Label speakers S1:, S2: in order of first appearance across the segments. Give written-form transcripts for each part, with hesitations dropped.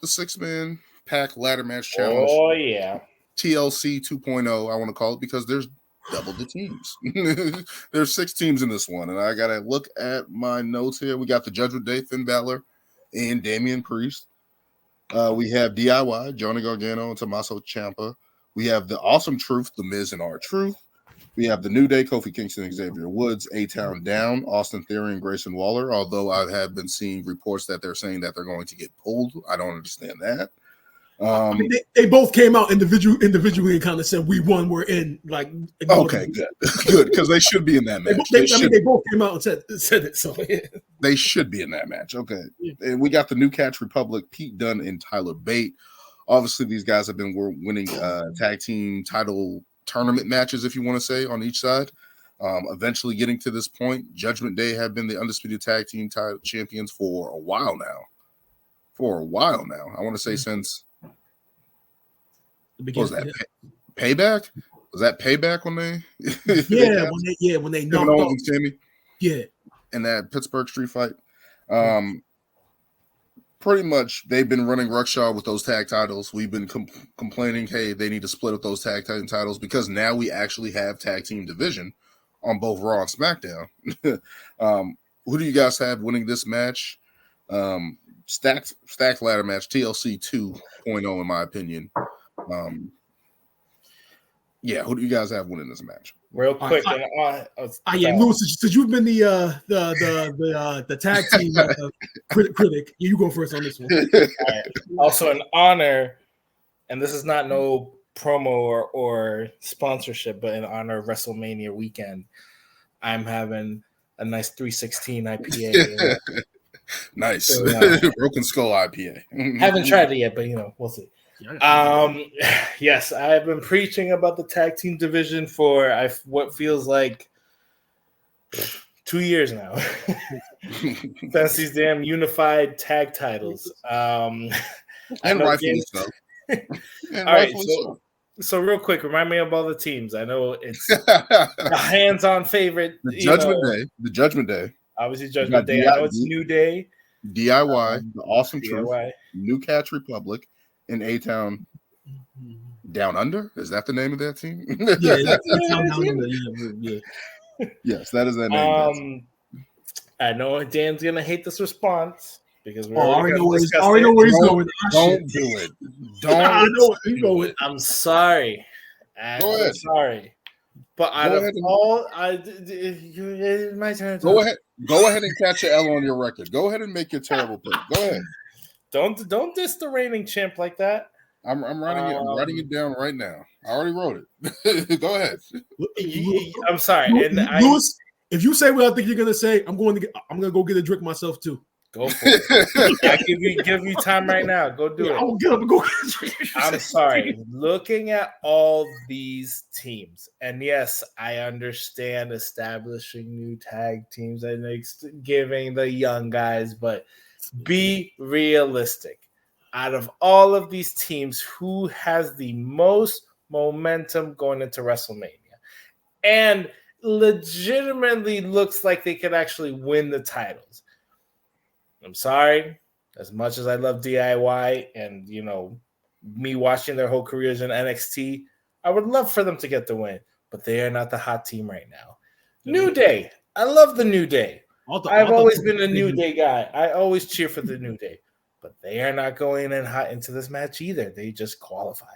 S1: the 6-man pack ladder match challenge.
S2: Oh, yeah.
S1: TLC 2.0, I want to call it, because there's double the teams. There's 6 teams in this one, and I got to look at my notes here. We got the Judgment Day, Finn Balor, and Damian Priest. We have DIY, Johnny Gargano and Tommaso Ciampa. We have the Awesome Truth, The Miz and R-Truth. We have the New Day, Kofi Kingston, Xavier Woods, A-Town Down, Austin Theory, and Grayson Waller. Although I have been seeing reports that they're saying that they're going to get pulled. I don't understand that.
S3: I mean, they both came out individually and kind of said, "We won, we're in." Like,
S1: okay, good, because they should be in that match.
S3: They both came out and said it. So yeah.
S1: They should be in that match. Okay, and we got the New Catch Republic, Pete Dunne and Tyler Bate. Obviously, these guys have been winning tag team title tournament matches, if you want to say, on each side. Eventually getting to this point, Judgment Day have been the Undisputed Tag Team title champions for a while now. I want to say since. What was that? Payback? Was that Payback when they?
S3: when they knocked off
S1: Sammy?
S3: Yeah,
S1: in that Pittsburgh street fight. Pretty much, they've been running rucksaw with those tag titles. We've been complaining, hey, they need to split up those tag team titles because now we actually have tag team division on both Raw and SmackDown. Who do you guys have winning this match? Stacked ladder match, TLC 2.0 in my opinion. Who do you guys have winning this match?
S2: Real quick,
S3: Lewis, since you've been the tag team critic, you go first on this one.
S2: Right. Also, in honor, and this is not no promo or sponsorship, but in honor of WrestleMania weekend, I'm having a nice 316 IPA.
S1: Nice, so, Broken Skull IPA.
S2: Haven't tried it yet, but we'll see. Yes, I have been preaching about the tag team division for what feels like 2 years now. Since these damn unified tag titles.
S1: And rightfully so.
S2: All right, so real quick, remind me of all the teams. I know it's a hands-on favorite.
S1: The Judgment Day.
S2: Obviously, Judgment Day. I know it's New Day.
S1: DIY, the Awesome Truth, New Catch Republic, and A-Town Down Under? Is that the name of that team?
S3: Yeah.
S1: Yes, that is that name.
S2: I know Dan's going to hate this response because we
S3: already know where he's going.
S1: Don't do it.
S3: I know where he's going.
S2: I'm sorry.
S1: Go ahead.
S2: Sorry. But out of all, it's my turn.
S1: Go ahead and catch an L on your record. Go ahead and make your terrible pick. Go ahead.
S2: Don't diss the reigning champ like that.
S1: I'm writing it. I'm writing it down right now. I already wrote it. Go ahead.
S2: I'm sorry.
S3: Lewis, if you say what I think you're gonna say, I'm gonna go get a drink myself too.
S2: Go for it. I give you time right now. Go do it.
S3: I'll get up and go.
S2: I'm sorry. Looking at all these teams, and yes, I understand establishing new tag teams and giving the young guys, but be realistic. Out of all of these teams, who has the most momentum going into WrestleMania and legitimately looks like they could actually win the titles? I'm sorry. As much as I love DIY and, me watching their whole careers in NXT, I would love for them to get the win, but they are not the hot team right now. New Day. I love the New Day. I've always been a New Day guy. I always cheer for the New Day, but they are not going in hot into this match either. They just qualified.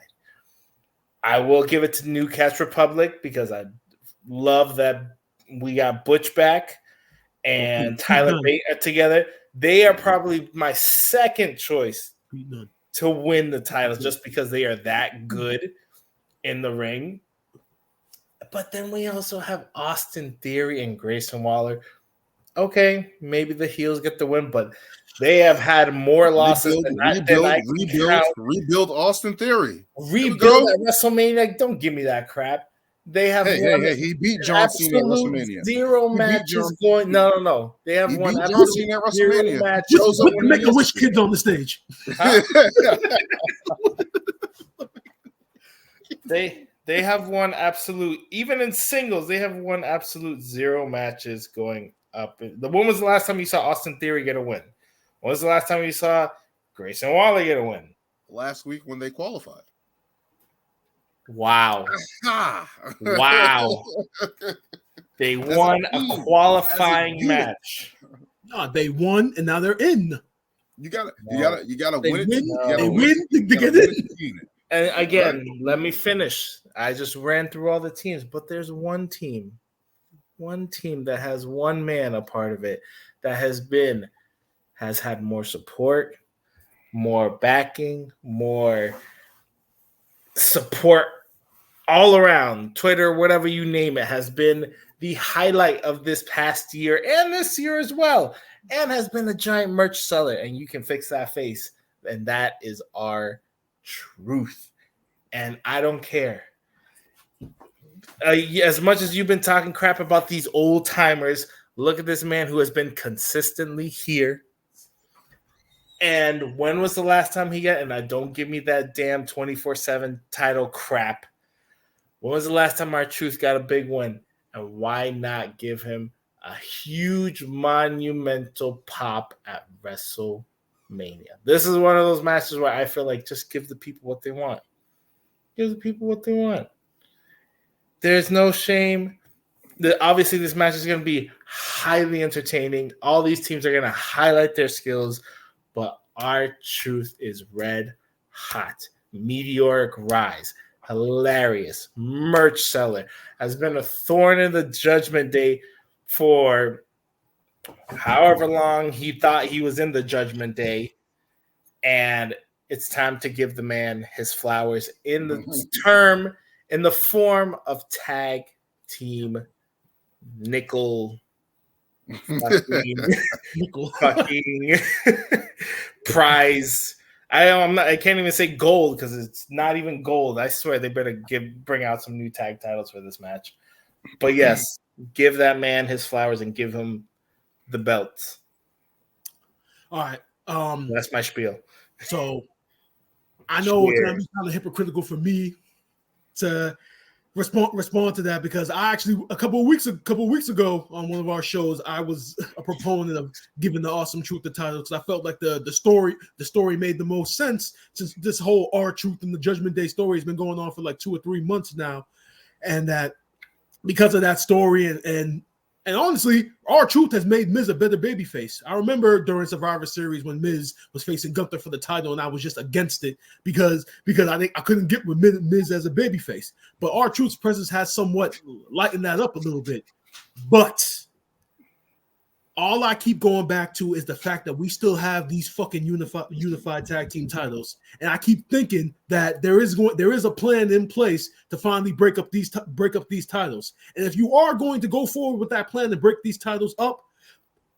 S2: I will give it to New Catch Republic because I love that we got Butch back and Tyler Bate together. They are probably my second choice to win the titles just because they are that good in the ring. But then we also have Austin Theory and Grayson Waller. Okay, maybe the heels get the win, but they have had more losses than I can
S1: rebuild Austin Theory.
S2: Rebuild at WrestleMania. Don't give me that crap. They have
S1: he beat John Cena at WrestleMania.
S2: Zero matches going. No. They have won
S1: John Cena at WrestleMania.
S3: Matches. Make-a-wish kids on the stage.
S2: They have won absolute. Even in singles, they have won absolute zero matches going up. When was the last time you saw Austin Theory get a win? When was the last time you saw Grayson Waller get a win
S1: last week when they qualified.
S2: Wow. Wow. They won a qualifying match.
S3: No, they won and now they're in.
S1: You gotta win it.
S3: They win to get in.
S2: And again, let me finish. I just ran through all the teams, but there's one team that has one man a part of it that has had more support, more backing, more support all around. Twitter, whatever you name it, has been the highlight of this past year and this year as well, and has been a giant merch seller. And you can fix that face, and that is R-Truth. And I don't care. As much as you've been talking crap about these old timers, look at this man who has been consistently here. And when was the last time he got? And don't give me that damn 24/7 title crap. When was the last time R-Truth got a big win? And why not give him a huge monumental pop at WrestleMania? This is one of those matches where I feel like just give the people what they want. Give the people what they want. There's no shame. Obviously, this match is going to be highly entertaining. All these teams are going to highlight their skills, but R-Truth is red hot. Meteoric rise. Hilarious. Merch seller. Has been a thorn in the Judgment Day for however long he thought he was in the Judgment Day. And it's time to give the man his flowers in the form of tag team nickel fucking prize. I can't even say gold because it's not even gold. I swear they better bring out some new tag titles for this match. But yes, give that man his flowers and give him the belts.
S3: All right.
S2: That's my spiel.
S3: So I know it's gonna be kind of hypocritical for me to respond to that because I actually a couple of weeks ago on one of our shows I was a proponent of giving the Awesome Truth the title because I felt like the story made the most sense since this whole R-Truth and the Judgment Day story has been going on for like 2 or 3 months now, and that because of that story and honestly, R-Truth has made Miz a better babyface. I remember during Survivor Series when Miz was facing Gunther for the title, and I was just against it because I think I couldn't get with Miz as a babyface. But R-Truth's presence has somewhat lightened that up a little bit. But all I keep going back to is the fact that we still have these fucking unified tag team titles, and I keep thinking that there is a plan in place to finally break up these titles. And if you are going to go forward with that plan to break these titles up,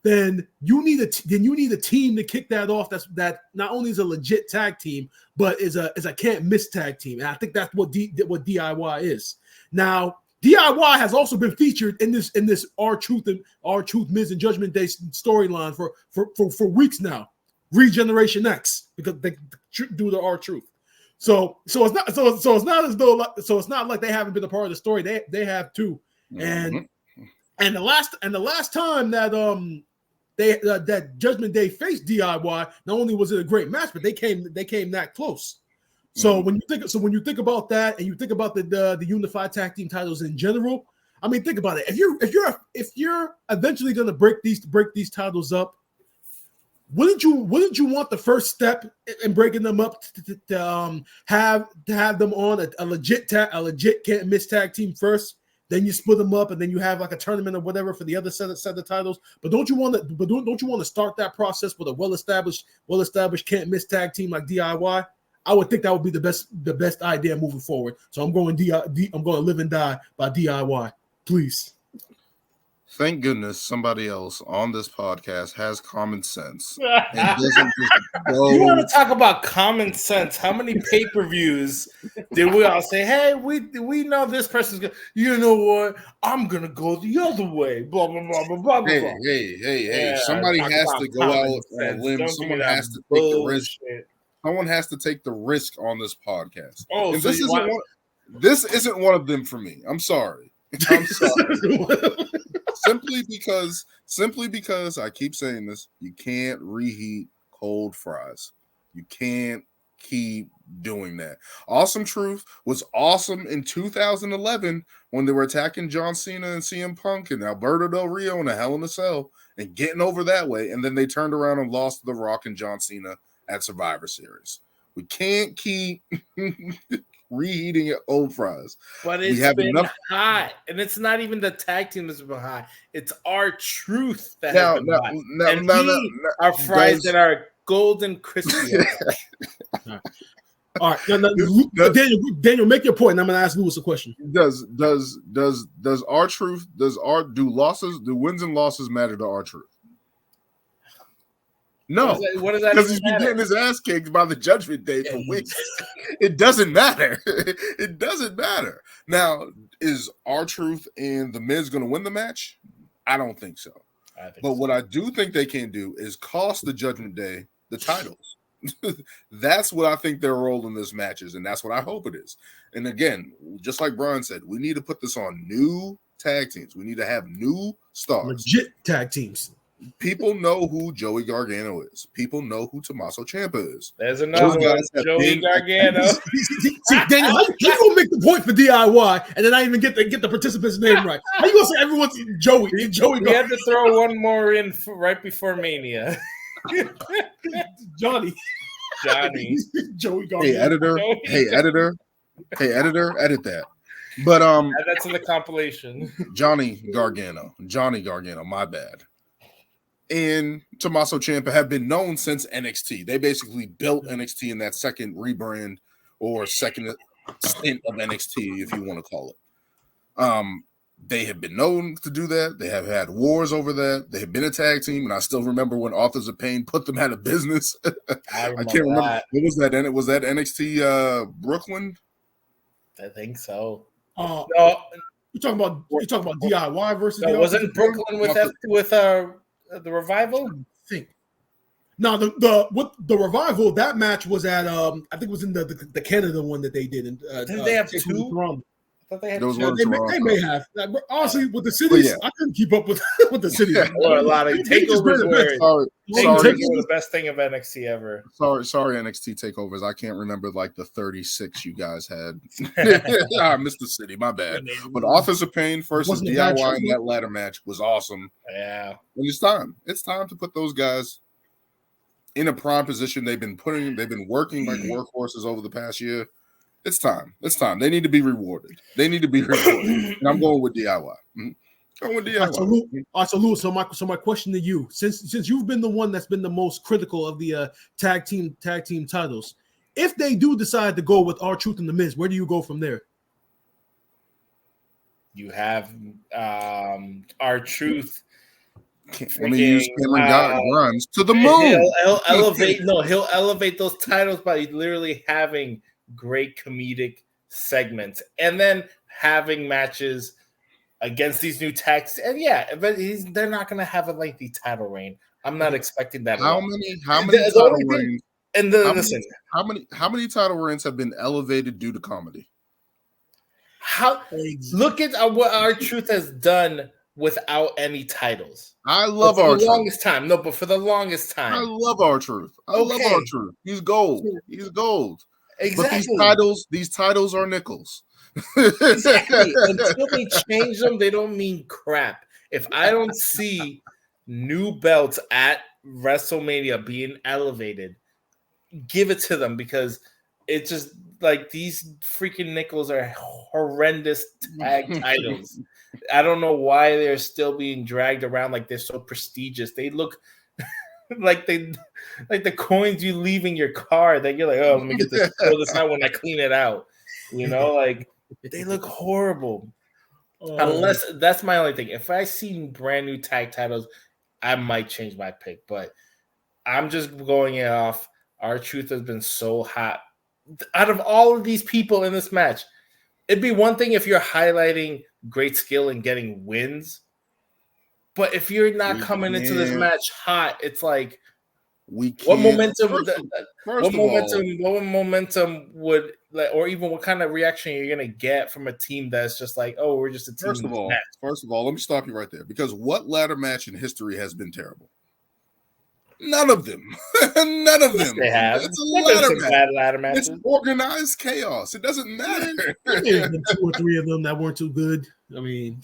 S3: then you need a team to kick that off. That not only is a legit tag team, but is a can't miss tag team. And I think that's what DIY is now. DIY has also been featured in this R-Truth Miz and Judgment Day storyline for weeks now. Regeneration X because they do the R-Truth. So it's not like they haven't been a part of the story. They have too. And the last time that that Judgment Day faced DIY, not only was it a great match, but they came that close. So when you think about that, and you think about the unified tag team titles in general, I mean, think about it. If you're eventually going to break these titles up, wouldn't you want the first step in breaking them up to have them on a legit can't miss tag team first? Then you split them up, and then you have like a tournament or whatever for the other set of titles. But don't you want to start that process with a well established can't miss tag team like DIY? I would think that would be the best idea moving forward. So I'm going I'm going to live and die by DIY. Please.
S1: Thank goodness somebody else on this podcast has common sense and doesn't just go.
S2: You want to talk about common sense? How many pay-per-views did we all say, hey, we know this person's going to, you know what? I'm going to go the other way. Blah, blah, blah, blah, blah, blah.
S1: Hey. Yeah, somebody has to go out on a limb. Someone has to take the risk. Someone has to take the risk on this podcast.
S2: Oh,
S1: and
S2: so
S1: this isn't one of them for me. I'm sorry. Simply because I keep saying this, you can't reheat cold fries. You can't keep doing that. Awesome Truth was awesome in 2011 when they were attacking John Cena and CM Punk and Alberto Del Rio in a Hell in a Cell and getting over that way. And then they turned around and lost to The Rock and John Cena at Survivor Series. We can't keep reheating old fries.
S2: But it's been hot. And it's not even the tag team that's been hot. It's R-Truth that has been hot. Our fries that are golden crispy.
S3: All right, Daniel, make your point, and I'm going to ask Lewis a question.
S1: Does R-Truth do wins and losses matter to R-Truth? No,
S2: what does that?
S1: Because he's been getting his ass kicked by the Judgment Day for weeks. It doesn't matter. It doesn't matter. Now, is R-Truth and The Miz going to win the match? I don't think so. But what I do think they can do is cost the Judgment Day the titles. That's what I think their role in this match is, and that's what I hope it is. And again, just like Brian said, we need to put this on new tag teams. We need to have new stars.
S3: Legit tag teams.
S1: People know who Joey Gargano is. People know who Tommaso Ciampa is.
S2: There's another one, Joey Gargano.
S3: See, Daniel, how you gonna make the point for DIY and then I even get the participant's name right? How you gonna say everyone's Joey?
S2: We had to throw one more in right before Mania.
S3: Johnny. Joey Gargano.
S1: Hey editor, edit that. But
S2: add that to the compilation.
S1: Johnny Gargano, my bad. And Tommaso Ciampa have been known since NXT. They basically built NXT in that second rebrand or second stint of NXT, if you want to call it. They have been known to do that. They have had wars over that. They have been a tag team, and I still remember when Authors of Pain put them out of business. I can't remember. What was that? Was that NXT Brooklyn?
S2: I think so.
S3: No, you talking about DIY versus?
S2: No, wasn't Brooklyn with the Revival?
S3: I think. No, the Revival, that match was at I think it was in the Canada one that they did.
S2: Didn't they have two? I thought they had
S3: they may have. Honestly, with the cities, I couldn't keep up with the cities.
S2: Or a lot of takeovers were the best thing of NXT ever.
S1: Sorry, NXT takeovers. I can't remember like the 36 you guys had. I missed the city. My bad. But Authors of Pain versus DIY in that ladder match was awesome.
S2: Yeah. And
S1: it's time. It's time to put those guys in a prime position. They've been working like workhorses over the past year. It's time. They need to be rewarded. And I'm going with DIY. Going with DIY.
S3: All right, so Lewis, so my question to you, since you've been the one that's been the most critical of the tag team titles, if they do decide to go with R-Truth and The Miz, where do you go from there?
S2: You have R-Truth.
S1: Let me use Cameron Grimes to the moon.
S2: He'll elevate those titles by literally having great comedic segments and then having matches against these new tags. And but they're not going to have a lengthy title reign. I'm not expecting that.
S1: How many title reigns? How many title reigns have been elevated due to comedy?
S2: Look at what R-Truth has done without any titles.
S1: I love R-Truth.
S2: For the longest time. No, but for the longest time.
S1: I love R-Truth. I love R-Truth. He's gold.
S2: Exactly.
S1: But these titles are nickels.
S2: Exactly. Until they change them, they don't mean crap. If I don't see new belts at WrestleMania being elevated, give it to them, because it's just like these freaking nickels are horrendous tag titles. I don't know why they're still being dragged around like they're so prestigious. They look like the coins you leave in your car that you're like, oh, let me get this, throw this out when I clean it out. You know, like they look horrible. Unless that's my only thing. If I see brand new tag titles, I might change my pick. But I'm just going off. R-Truth has been so hot. Out of all of these people in this match, it'd be one thing if you're highlighting great skill and getting wins. But if you're not coming into this match hot, it's like, what momentum would, like, or even what kind of reaction you're gonna get from a team that's just like, oh, we're just a team.
S1: First of all, let me stop you right there, because what ladder match in history has been terrible? None of them. None of them.
S2: They have.
S1: It's a
S2: ladder matches.
S1: It's organized chaos. It doesn't matter.
S3: There's been 2 or 3 of them that weren't too good. I mean,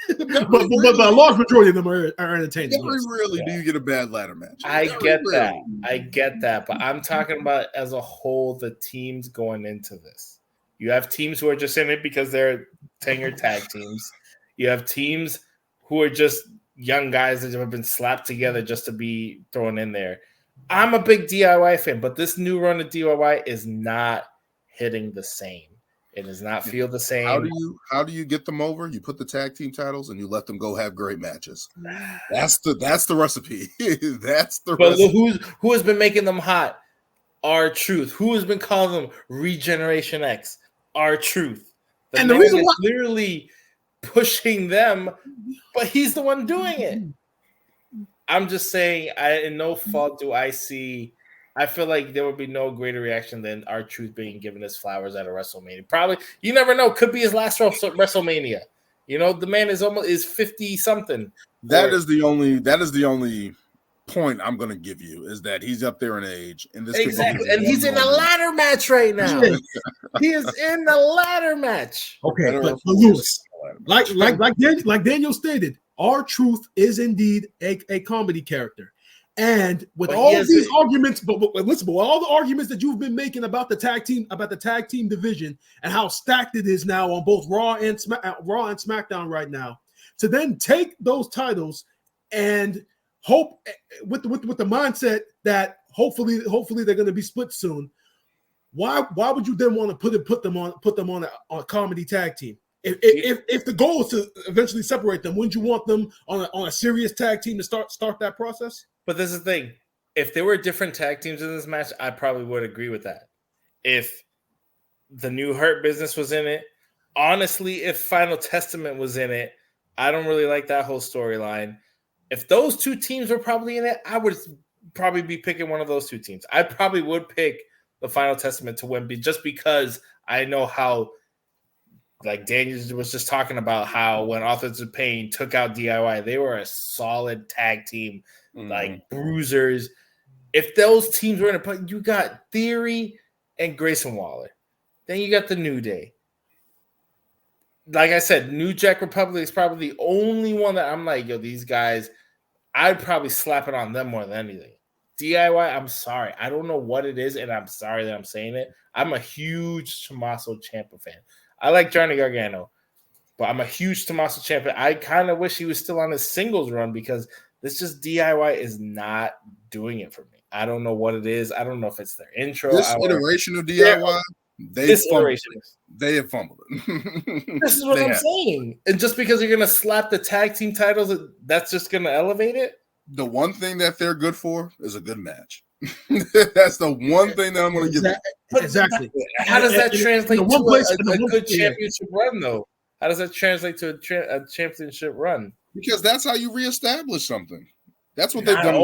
S3: but a large majority of them are entertaining.
S1: Very rarely do you get a bad ladder match.
S2: I get that. But I'm talking about as a whole, the teams going into this. You have teams who are just in it because they're tenured tag teams. You have teams who are just young guys that have been slapped together just to be thrown in there. I'm a big DIY fan, but this new run of DIY is not hitting the same. It does not feel the same.
S1: How do you get them over? You put the tag team titles and you let them go have great matches. That's the recipe. That's the recipe.
S2: Who has been making them hot? R-Truth. Who has been calling them Regeneration X? R-Truth. And the reason why clearly pushing them, but he's the one doing it. I'm just saying, in no fault do I see. I feel like there would be no greater reaction than R-Truth being given his flowers at a WrestleMania. Probably, you never know. Could be his last WrestleMania. You know, the man is 50 something.
S1: That is the only point I'm going to give you, is that he's up there in age, and this
S2: exactly, and he's in a ladder match right now. He is in the ladder match.
S3: Okay, but Lewis, like Daniel stated, R-Truth is indeed a comedy character. And with all of these arguments, but listen, with all the arguments that you've been making about the tag team division and how stacked it is now on both Raw and SmackDown right now, to then take those titles and hope with the mindset that hopefully they're going to be split soon. Why would you then want to put them on a comedy tag team? If the goal is to eventually separate them, wouldn't you want them on a serious tag team to start that process?
S2: But this is the thing. If there were different tag teams in this match, I probably would agree with that. If the New Hurt Business was in it, honestly, if Final Testament was in it, I don't really like that whole storyline. If those 2 teams were probably in it, I would probably be picking one of those 2 teams. I probably would pick the Final Testament to win, just because I know how, like Daniel was just talking about, how when Authors of Pain took out DIY, they were a solid tag team, like bruisers. If those teams were in a, you got Theory and Grayson Waller. Then you got the New Day. Like I said, New Jack Republic is probably the only one that I'm like, yo, these guys, I'd probably slap it on them more than anything. DIY, I'm sorry. I don't know what it is, and I'm sorry that I'm saying it. I'm a huge Tommaso Ciampa fan. I like Johnny Gargano, but I'm a huge Tommaso Ciampa. I kind of wish he was still on his singles run, because this just DIY is not doing it for me. I don't know what it is. I don't know if it's their intro.
S1: This iteration of DIY, they have fumbled it.
S2: This is what I'm saying. And just because you're going to slap the tag team titles, that's just going to elevate it?
S1: The one thing that they're good for is a good match. That's the one thing that I'm going to give them.
S3: Exactly.
S2: How does that translate to a good championship run, though? How does that translate to a championship run?
S1: Because that's how you reestablish something. That's what they've done.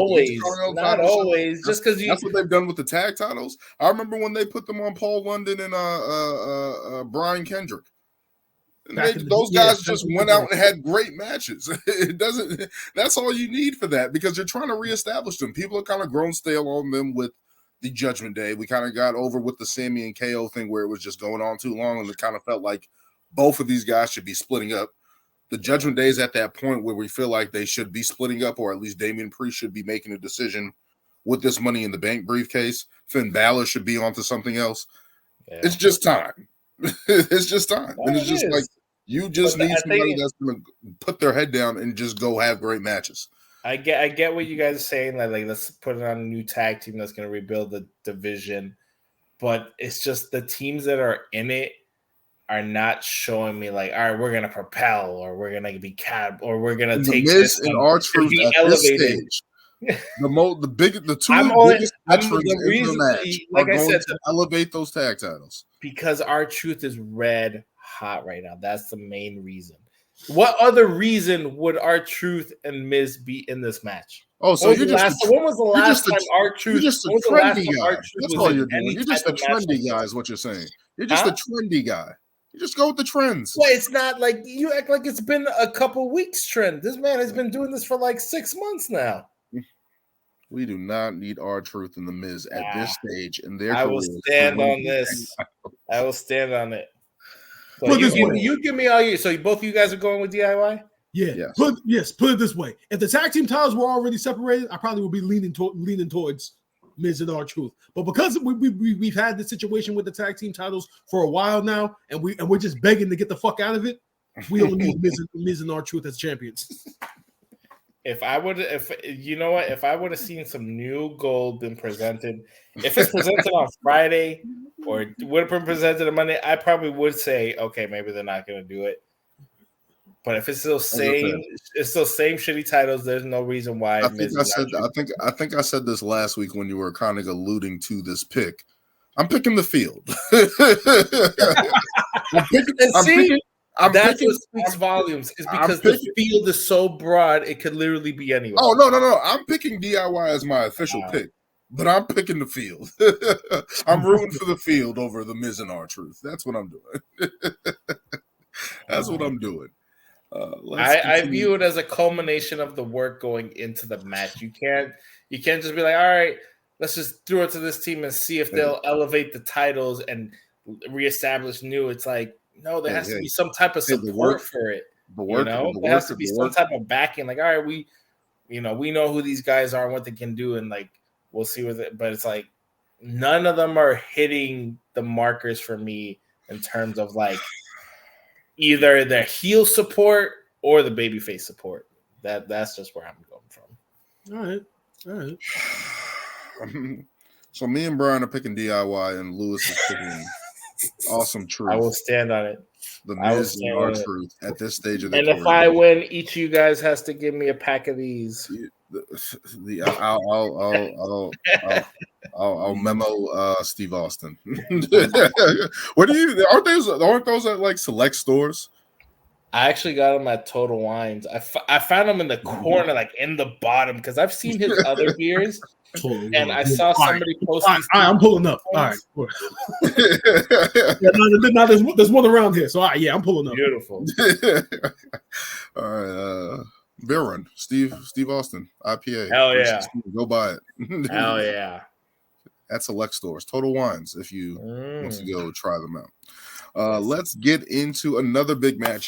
S2: Not always. Just because
S1: that's what they've done with the tag titles. I remember when they put them on Paul London and Brian Kendrick. Those guys just went out and had great matches. It doesn't. That's all you need for that, because you're trying to reestablish them. People have kind of grown stale on them with the Judgment Day. We kind of got over with the Sammy and KO thing, where it was just going on too long, and it kind of felt like both of these guys should be splitting up. The Judgment Day is at that point where we feel like they should be splitting up, or at least Damian Priest should be making a decision with this Money in the Bank briefcase. Finn Balor should be onto something else. Yeah. It's just time. It's just time. And it's just like, you just need somebody that's going to put their head down and just go have great matches.
S2: I get what you guys are saying. Like let's put it on a new tag team that's going to rebuild the division. But it's just the teams that are in it are not showing me like, all right, we're going to propel, or we're going to be or we're going to take
S1: Miz and R-Truth at this stage. The two biggest veterans in the match are going to elevate those tag titles.
S2: Because R-Truth is red hot right now. That's the main reason. What other reason would R-Truth and Miz be in this match?
S1: Oh, so when
S2: was the last time R-Truth?
S1: You're just a trendy guy. That's all you're doing. You're just a trendy guy, is what you're saying. You're just a trendy guy. You just go with the trends.
S2: Well, it's not like you act like it's been a couple weeks trend. This man has been doing this for like 6 months now.
S1: We do not need R-Truth and The Miz at this stage in their
S2: I will
S1: careers.
S2: stand on this. I will stand on it. So
S3: Put it this
S2: you give me all you. So both of you guys are going with DIY?
S3: Yeah.
S1: Yes.
S3: Put it this way: if the tag team titles were already separated, I probably would be leaning towards Miz and R-Truth. But because we've had this situation with the tag team titles for a while now, and we're just begging to get the fuck out of it, we don't need Miz and R-Truth as champions.
S2: If I would have seen some new gold been presented, if it's presented on Friday or would have been presented on Monday, I probably would say, okay, maybe they're not going to do it. But if it's still same shitty titles, there's no reason why.
S1: I think I said this last week when you were kind of alluding to this pick. I'm picking the field.
S2: That's what speaks volumes. Is because the field is so broad, it could literally be anyone.
S1: Oh no! I'm picking DIY as my official pick, but I'm picking the field. I'm rooting for the field over the Miz and R-Truth. That's what I'm doing. That's what I'm doing.
S2: I view it as a culmination of the work going into the match. You can't just be like, all right, let's just throw it to this team and see if they'll elevate the titles and reestablish new. It's like, no, there has to be some type of support for it. There has to be some type of backing. Like, all right, we know who these guys are and what they can do, and like we'll see with it. But it's like none of them are hitting the markers for me in terms of like either their heel support or the babyface support. That's just where I'm going from.
S3: All right.
S1: So me and Brian are picking DIY, and Lewis is picking Awesome Truth.
S2: I will stand on it.
S1: The Miz and R-Truth at this stage of the
S2: career. And if I win, each of you guys has to give me a pack of these.
S1: I'll memo Steve Austin. Aren't those at like select stores?
S2: I actually got them at Total Wines. I found them in the corner, like in the bottom, because I've seen his other beers. And I saw somebody post.
S3: I'm pulling up. All right. There's one around here. So I'm pulling up.
S2: Beautiful.
S1: All right. Beer Run. Steve Austin. IPA.
S2: Hell yeah.
S1: Go buy it.
S2: Hell yeah.
S1: At select stores. Total Wines if you want to go try them out. Let's get into another big match